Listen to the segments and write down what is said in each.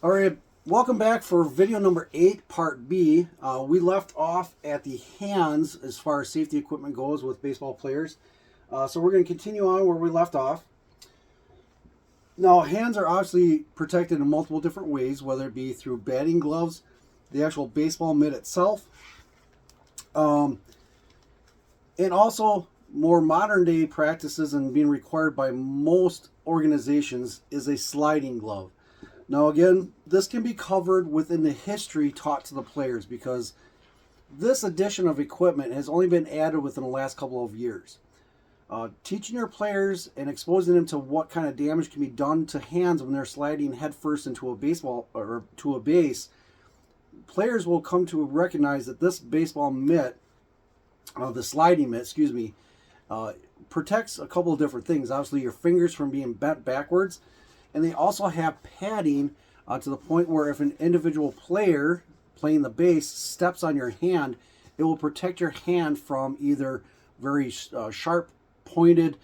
All right, welcome back for video number 8, part B. We left off at the hands as far as safety equipment goes with baseball players. So we're going to continue on where we left off. Now, hands are obviously protected in multiple different ways, whether it be through batting gloves, the actual baseball mitt itself, and also more modern day practices and being required by most organizations is a sliding glove. Now, again, this can be covered within the history taught to the players because this addition of equipment has only been added within the last couple of years. Teaching your players and exposing them to what kind of damage can be done to hands when they're sliding headfirst into a baseball or to a base, players will come to recognize that this baseball mitt, the sliding mitt, protects a couple of different things. Obviously, your fingers from being bent backwards. And they also have padding to the point where if an individual player playing the base steps on your hand, it will protect your hand from either very sharp pointed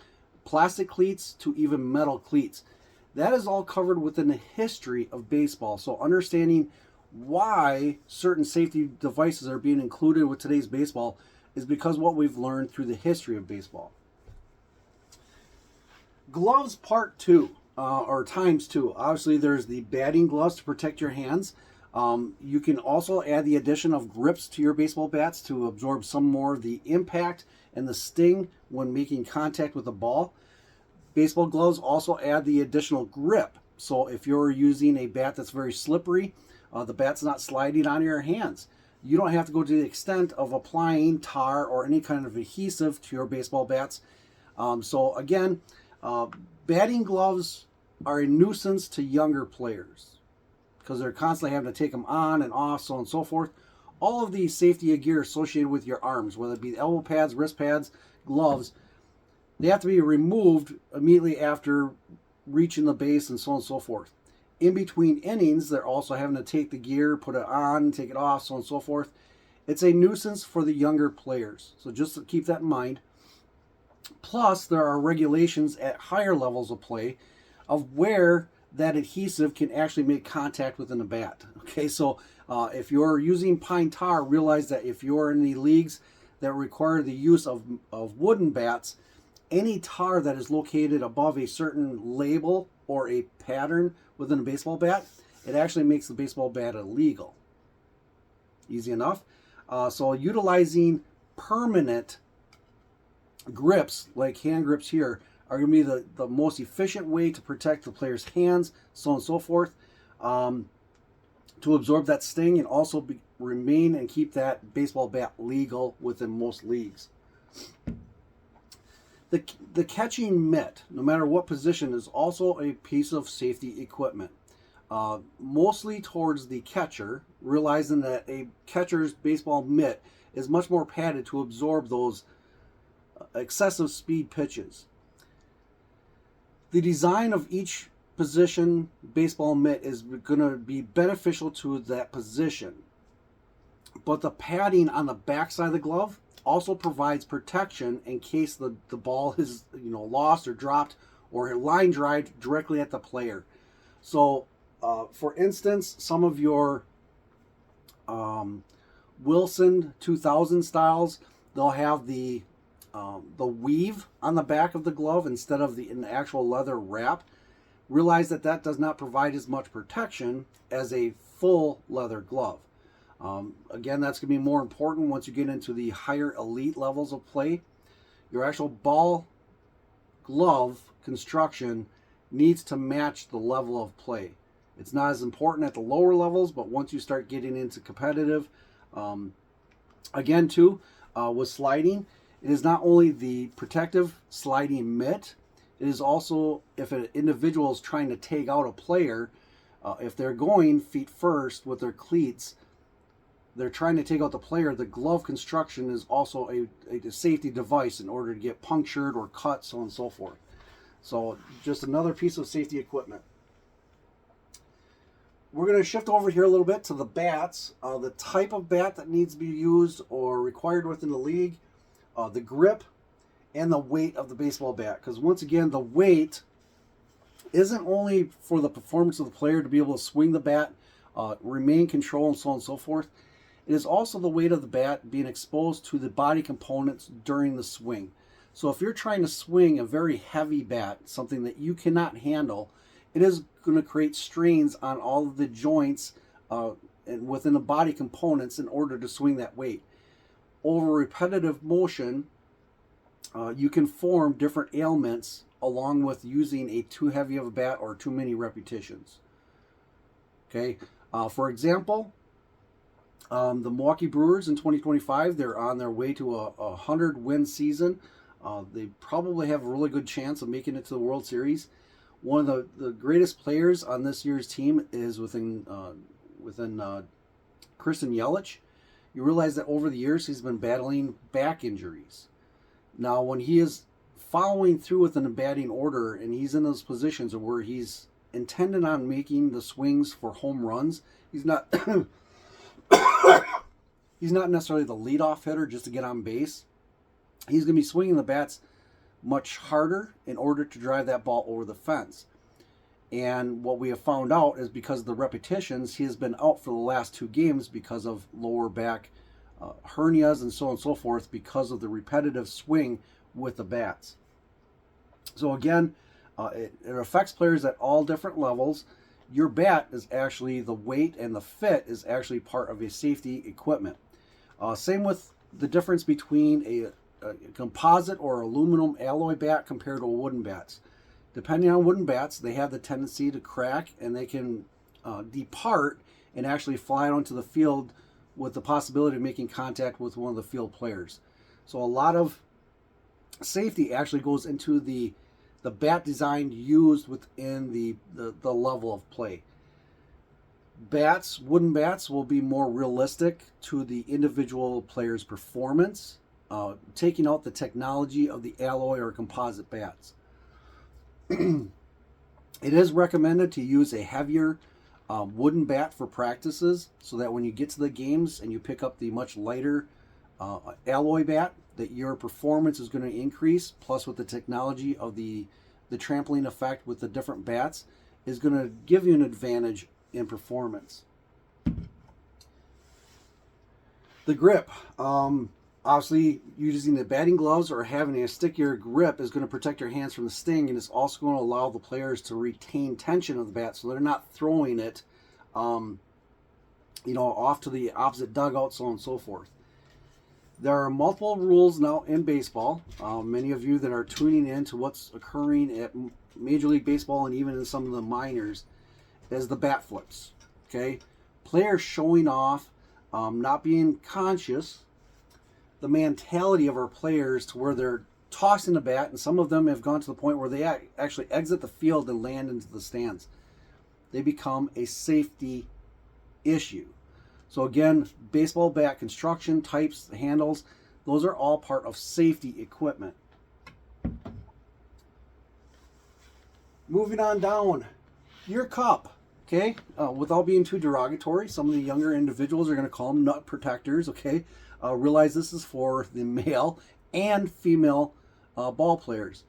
plastic cleats to even metal cleats. That is all covered within the history of baseball. So understanding why certain safety devices are being included with today's baseball is because what we've learned through the history of baseball. Gloves part 2. Or times 2. Obviously, there's the batting gloves to protect your hands. You can also add the addition of grips to your baseball bats to absorb some more of the impact and the sting when making contact with the ball. Baseball gloves also add the additional grip. So if you're using a bat that's very slippery, the bat's not sliding on your hands. You don't have to go to the extent of applying tar or any kind of adhesive to your baseball bats. So again, batting gloves are a nuisance to younger players because they're constantly having to take them on and off, so on and so forth. All of the safety gear associated with your arms, whether it be elbow pads, wrist pads, gloves, they have to be removed immediately after reaching the base and so on and so forth. In between innings, they're also having to take the gear, put it on, take it off, so on and so forth. It's a nuisance for the younger players, so just to keep that in mind. Plus, there are regulations at higher levels of play of where that adhesive can actually make contact within the bat. Okay, so if you're using pine tar, realize that if you're in the leagues that require the use of wooden bats, any tar that is located above a certain label or a pattern within a baseball bat, it actually makes the baseball bat illegal. Easy enough. So utilizing permanent grips, like hand grips here, are going to be the most efficient way to protect the player's hands, so on and so forth, to absorb that sting and also remain and keep that baseball bat legal within most leagues. The catching mitt, no matter what position, is also a piece of safety equipment. Mostly towards the catcher, realizing that a catcher's baseball mitt is much more padded to absorb those excessive speed pitches. The design of each position baseball mitt is going to be beneficial to that position. But the padding on the backside of the glove also provides protection in case the ball is lost or dropped or line drive directly at the player. So, for instance, some of your Wilson 2000 styles, they'll have the weave on the back of the glove instead of an actual leather wrap. Realize that does not provide as much protection as a full leather glove. Again, that's going to be more important once you get into the higher elite levels of play. Your actual ball glove construction needs to match the level of play. It's not as important at the lower levels, but once you start getting into competitive, with sliding, it is not only the protective sliding mitt, it is also if an individual is trying to take out a player, if they're going feet first with their cleats, they're trying to take out the player, the glove construction is also a safety device in order to get punctured or cut, so on and so forth. So just another piece of safety equipment. We're going to shift over here a little bit to the bats, the type of bat that needs to be used or required within the league, the grip, and the weight of the baseball bat. Because once again, the weight isn't only for the performance of the player to be able to swing the bat, remain control, and so on and so forth. It is also the weight of the bat being exposed to the body components during the swing. So if you're trying to swing a very heavy bat, something that you cannot handle, it is going to create strains on all of the joints and within the body components in order to swing that weight. Over repetitive motion, you can form different ailments along with using a too heavy of a bat or too many repetitions. Okay, for example, the Milwaukee Brewers in 2025, they're on their way to a 100-win season. They probably have a really good chance of making it to the World Series. One of the greatest players on this year's team is within Christian Yelich. You realize that over the years he's been battling back injuries. Now, when he is following through with an batting order and he's in those positions where he's intended on making the swings for home runs, he's not he's not necessarily the leadoff hitter just to get on base. He's going to be swinging the bats much harder in order to drive that ball over the fence. And what we have found out is because of the repetitions, he has been out for the last 2 games because of lower back hernias and so on and so forth because of the repetitive swing with the bats. So again, it affects players at all different levels. Your bat is actually, the weight and the fit is actually part of a safety equipment. Same with the difference between a composite or aluminum alloy bat compared to wooden bats. Depending on wooden bats, they have the tendency to crack and they can depart and actually fly onto the field with the possibility of making contact with one of the field players. So a lot of safety actually goes into the bat design used within the level of play. Wooden bats will be more realistic to the individual player's performance, taking out the technology of the alloy or composite bats. It is recommended to use a heavier wooden bat for practices so that when you get to the games and you pick up the much lighter alloy bat, that your performance is going to increase. Plus, with the technology of the trampling effect with the different bats, is going to give you an advantage in performance. The grip. Obviously, using the batting gloves or having a stickier grip is going to protect your hands from the sting, and it's also going to allow the players to retain tension of the bat so they're not throwing it off to the opposite dugout, so on and so forth. There are multiple rules now in baseball. Many of you that are tuning in to what's occurring at Major League Baseball and even in some of the minors is the bat flips. Okay, players showing off, not being conscious, the mentality of our players to where they're tossing the bat, and some of them have gone to the point where they actually exit the field and land into the stands. They become a safety issue. So again, baseball bat construction, types, handles, those are all part of safety equipment. Moving on down, your cup. Okay, without being too derogatory, some of the younger individuals are going to call them nut protectors. Okay, realize this is for the male and female ball players.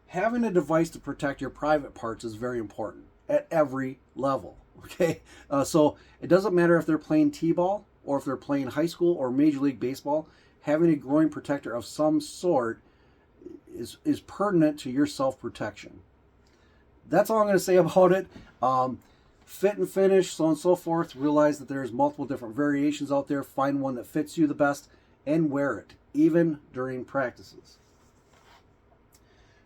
Having a device to protect your private parts is very important at every level. Okay, so it doesn't matter if they're playing t-ball or if they're playing high school or Major League Baseball. Having a groin protector of some sort is pertinent to your self-protection. That's all I'm going to say about it. Fit and finish, so on and so forth. Realize that there's multiple different variations out there. Find one that fits you the best and wear it, even during practices.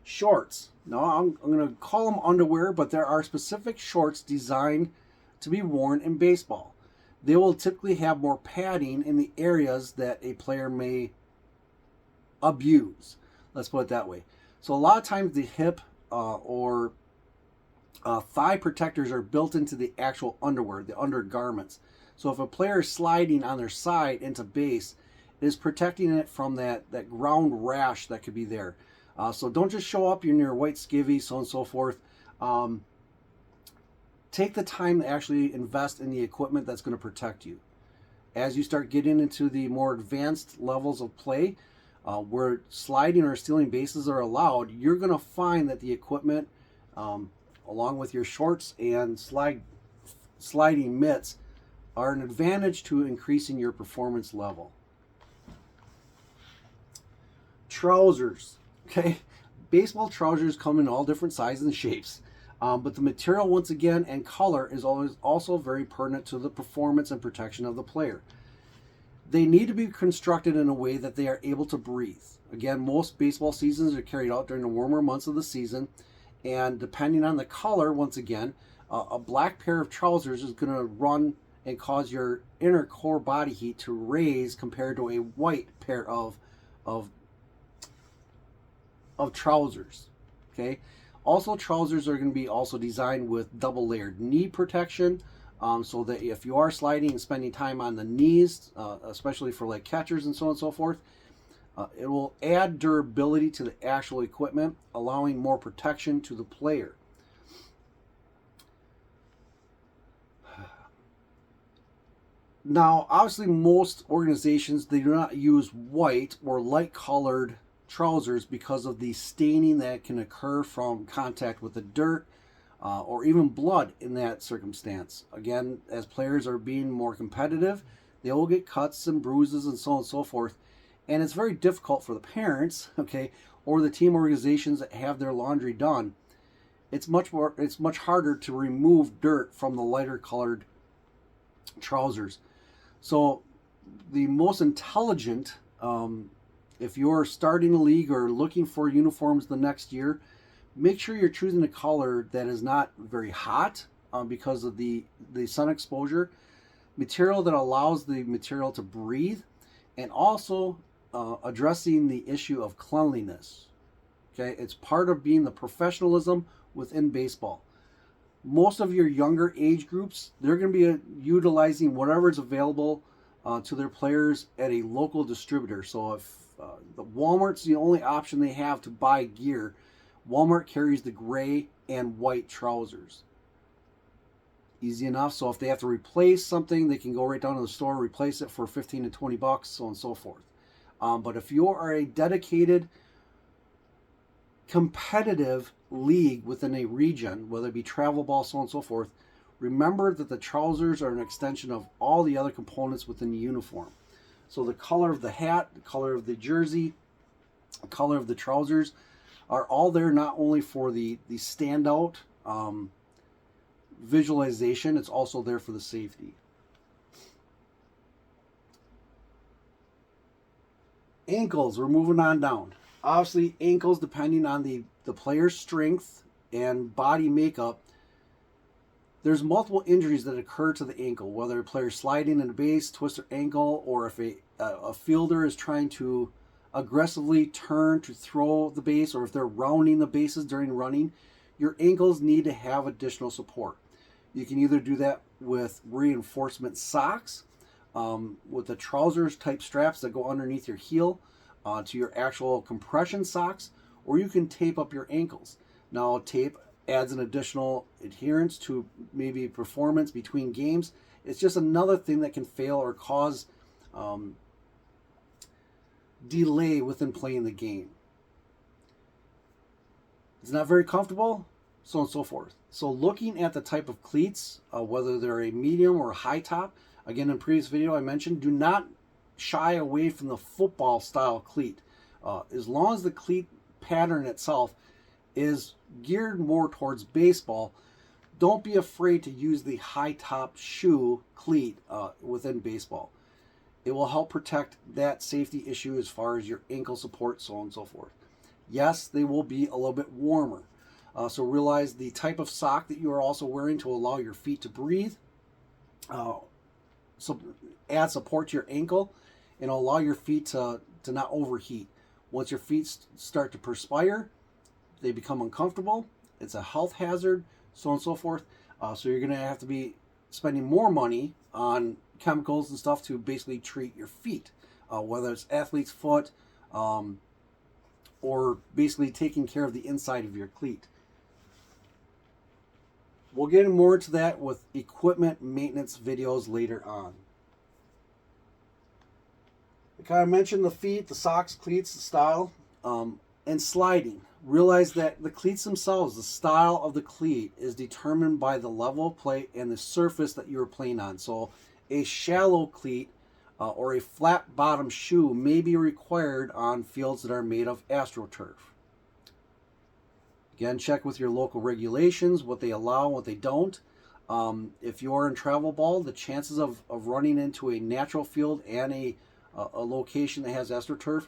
Shorts. Now, I'm going to call them underwear, but there are specific shorts designed to be worn in baseball. They will typically have more padding in the areas that a player may abuse. Let's put it that way. So a lot of times the hip or thigh protectors are built into the actual underwear, the undergarments. So if a player is sliding on their side into base, it is protecting it from that ground rash that could be there. So don't just show up in your white skivvy, so on and so forth. Take the time to actually invest in the equipment that's going to protect you. As you start getting into the more advanced levels of play, where sliding or stealing bases are allowed, you're going to find that the equipment along with your shorts and sliding mitts, are an advantage to increasing your performance level. Trousers. Okay, baseball trousers come in all different sizes and shapes, but the material, once again, and color is always also very pertinent to the performance and protection of the player. They need to be constructed in a way that they are able to breathe. Again, most baseball seasons are carried out during the warmer months of the season, and depending on the color, once again, a black pair of trousers is going to run and cause your inner core body heat to raise compared to a white pair of trousers. Okay. Also, trousers are going to be also designed with double layered knee protection, so that if you are sliding and spending time on the knees, especially for like catchers and so on and so forth, it will add durability to the actual equipment, allowing more protection to the player. Now, obviously, most organizations, they do not use white or light colored trousers because of the staining that can occur from contact with the dirt, or even blood in that circumstance. Again, as players are being more competitive, they will get cuts and bruises and so on and so forth. And it's very difficult for the parents, okay, or the team organizations that have their laundry done. It's much harder to remove dirt from the lighter colored trousers. So the most intelligent, if you're starting a league or looking for uniforms the next year, make sure you're choosing a color that is not very hot, because of the sun exposure, material that allows the material to breathe, and also addressing the issue of cleanliness. Okay, it's part of being the professionalism within baseball. Most of your younger age groups, they're going to be utilizing whatever is available to their players at a local distributor. So if the Walmart's the only option they have to buy gear, Walmart carries the gray and white trousers. Easy enough. So if they have to replace something, they can go right down to the store, replace it for 15 to 20 bucks, so on and so forth. But if you are a dedicated, competitive league within a region, whether it be travel ball, so on and so forth, remember that the trousers are an extension of all the other components within the uniform. So the color of the hat, the color of the jersey, the color of the trousers are all there not only for the standout visualization, it's also there for the safety. Ankles, we're moving on down. Obviously, ankles, depending on the player's strength and body makeup, there's multiple injuries that occur to the ankle, whether a player sliding in the base, twist their ankle, or if a fielder is trying to aggressively turn to throw the base, or if they're rounding the bases during running, your ankles need to have additional support. You can either do that with reinforcement socks, with the trousers type straps that go underneath your heel, to your actual compression socks, or you can tape up your ankles. Now, tape adds an additional adherence to maybe performance between games. It's just another thing that can fail or cause delay within playing the game. It's not very comfortable, so on and so forth. So looking at the type of cleats, whether they're a medium or a high top, again, in previous video I mentioned, do not shy away from the football style cleat. As long as the cleat pattern itself is geared more towards baseball, don't be afraid to use the high top shoe cleat within baseball. It will help protect that safety issue as far as your ankle support, so on and so forth. Yes, they will be a little bit warmer. So realize the type of sock that you are also wearing to allow your feet to breathe. So add support to your ankle and allow your feet to not overheat. Once your feet start to perspire, they become uncomfortable. It's a health hazard, so on and so forth. So you're going to have to be spending more money on chemicals and stuff to basically treat your feet, whether it's athlete's foot, or basically taking care of the inside of your cleat. We'll get more into that with equipment maintenance videos later on. I kind of mentioned the feet, the socks, cleats, the style, and sliding. Realize that the cleats themselves, the style of the cleat, is determined by the level of play and the surface that you're playing on. So a shallow cleat or a flat bottom shoe may be required on fields that are made of AstroTurf. Again, check with your local regulations, what they allow, what they don't. If you're in travel ball, the chances of running into a natural field and a location that has AstroTurf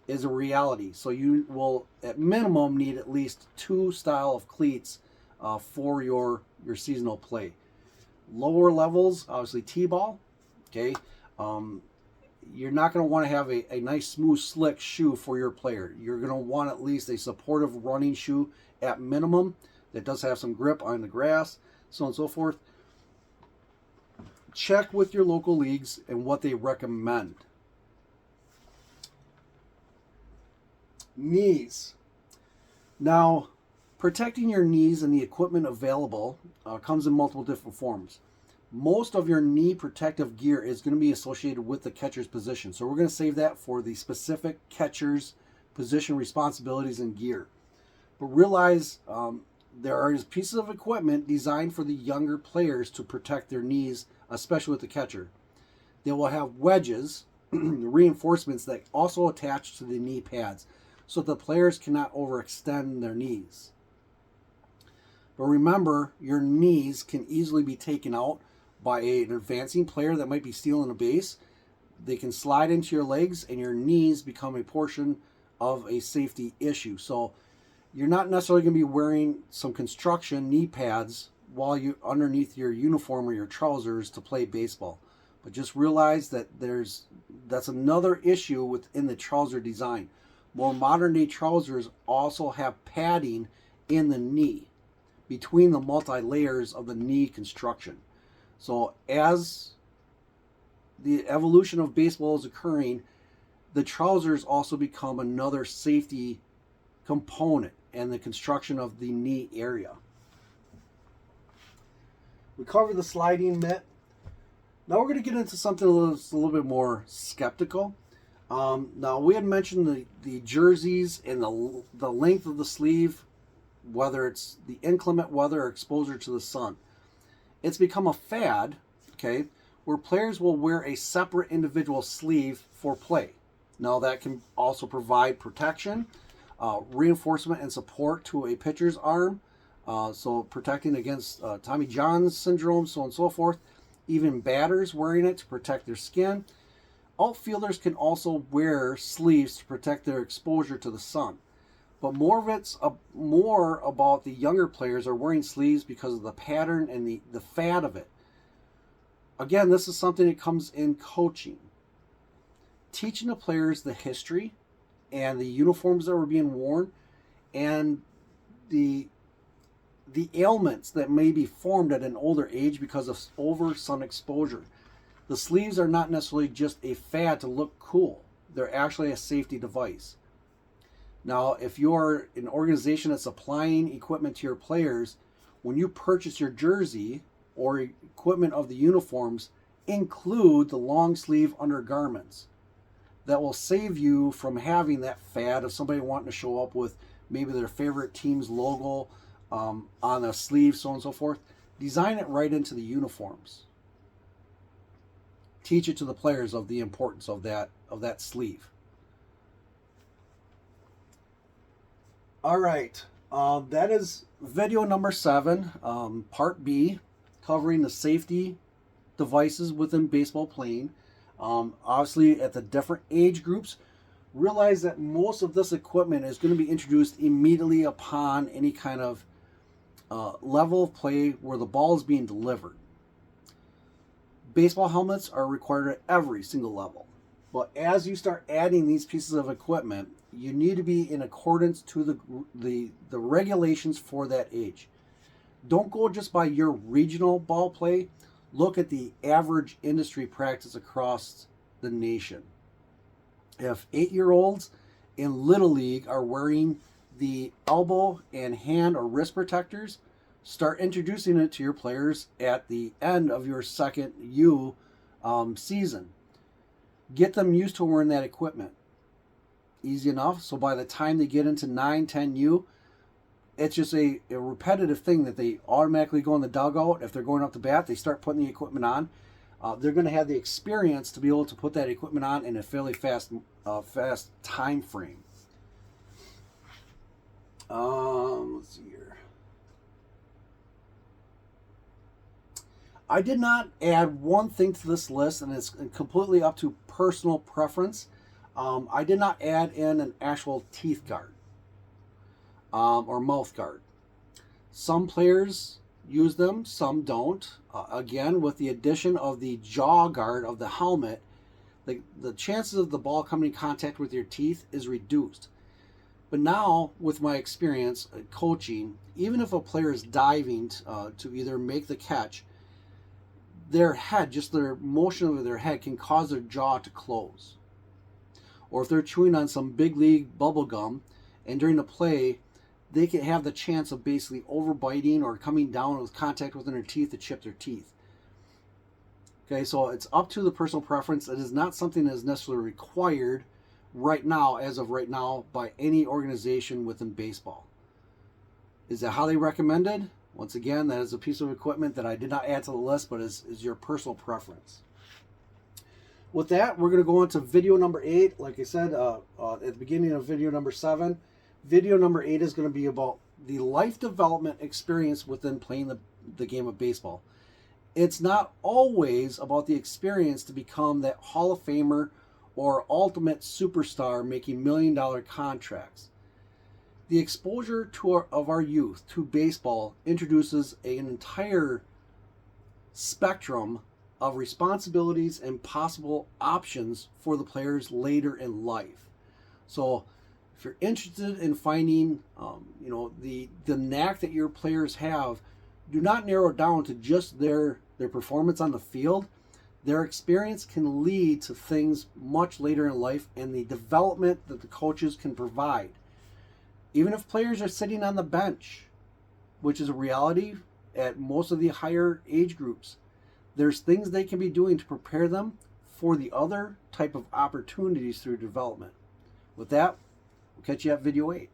is a reality. So you will, at minimum, need at least 2 style of cleats for your seasonal play. Lower levels, obviously T-ball, okay? You're not going to want to have a nice, smooth, slick shoe for your player. You're going to want at least a supportive running shoe at minimum that does have some grip on the grass, so on and so forth. Check with your local leagues and what they recommend. Knees. Now, protecting your knees and the equipment available comes in multiple different forms. Most of your knee protective gear is going to be associated with the catcher's position. So we're going to save that for the specific catcher's position responsibilities and gear. But realize there are pieces of equipment designed for the younger players to protect their knees, especially with the catcher. They will have wedges, reinforcements that also attach to the knee pads, so the players cannot overextend their knees. But remember, your knees can easily be taken out by an advancing player that might be stealing a base. They can slide into your legs and your knees become a portion of a safety issue. So you're not necessarily going to be wearing some construction knee pads while you underneath your uniform or your trousers to play baseball. But just realize that that's another issue within the trouser design. More modern day trousers also have padding in the knee between the multi-layers of the knee construction. So as the evolution of baseball is occurring, the trousers also become another safety component in the construction of the knee area. We covered the sliding mitt. Now we're going to get into something a little bit more skeptical. Now we had mentioned the jerseys and the length of the sleeve, whether it's the inclement weather or exposure to the sun. It's become a fad, okay, where players will wear a separate individual sleeve for play. Now that can also provide protection, reinforcement and support to a pitcher's arm, so protecting against Tommy John syndrome, so on and so forth. Even batters wearing it to protect their skin. Outfielders can also wear sleeves to protect their exposure to the sun. But more of it's more about the younger players are wearing sleeves because of the pattern and the fad of it. Again, this is something that comes in coaching. Teaching the players the history and the uniforms that were being worn and the ailments that may be formed at an older age because of over sun exposure. The sleeves are not necessarily just a fad to look cool. They're actually a safety device. Now, if you're an organization that's supplying equipment to your players, when you purchase your jersey or equipment of the uniforms, include the long sleeve undergarments. That will save you from having that fad of somebody wanting to show up with maybe their favorite team's logo on a sleeve, so on and so forth. Design it right into the uniforms. Teach it to the players of the importance of that sleeve. All right, that is video number 7, part B, covering the safety devices within baseball playing. Obviously, at the different age groups, realize that most of this equipment is going to be introduced immediately upon any kind of level of play where the ball is being delivered. Baseball helmets are required at every single level. But as you start adding these pieces of equipment, you need to be in accordance to the regulations for that age. Don't go just by your regional ball play. Look at the average industry practice across the nation. If 8-year-olds in Little League are wearing the elbow and hand or wrist protectors, start introducing it to your players at the end of your second U season. Get them used to wearing that equipment. easy enough. So by the time they get into 9, 10U, it's just a repetitive thing that they automatically go in the dugout. If they're going up to bat, they start putting the equipment on. They're going to have the experience to be able to put that equipment on in a fairly fast time frame. Let's see here. I did not add one thing to this list, and it's completely up to personal preference. I did not add in an actual teeth guard or mouth guard. Some players use them, some don't. Again, with the addition of the jaw guard of the helmet, the chances of the ball coming in contact with your teeth is reduced. But now, with my experience coaching, even if a player is diving to either make the catch, their head, just their motion of their head, can cause their jaw to close. Or if they're chewing on some big league bubble gum, and during the play, they can have the chance of basically overbiting or coming down with contact within their teeth to chip their teeth. Okay, so it's up to the personal preference. It is not something that is necessarily required right now, as of right now, by any organization within baseball. Is that highly recommended? Once again, that is a piece of equipment that I did not add to the list, but is your personal preference. With that, we're going to go into video number 8. Like I said at the beginning of video number 7, video number 8 is going to be about the life development experience within playing the game of baseball. It's not always about the experience to become that Hall of Famer or ultimate superstar making $1 million contracts. The exposure of our youth to baseball introduces an entire spectrum of responsibilities and possible options for the players later in life. So if you're interested in finding the knack that your players have, do not narrow it down to just their performance on the field. Their experience can lead to things much later in life and the development that the coaches can provide. Even if players are sitting on the bench, which is a reality at most of the higher age groups, there's things they can be doing to prepare them for the other type of opportunities through development. With that, we'll catch you at video 8.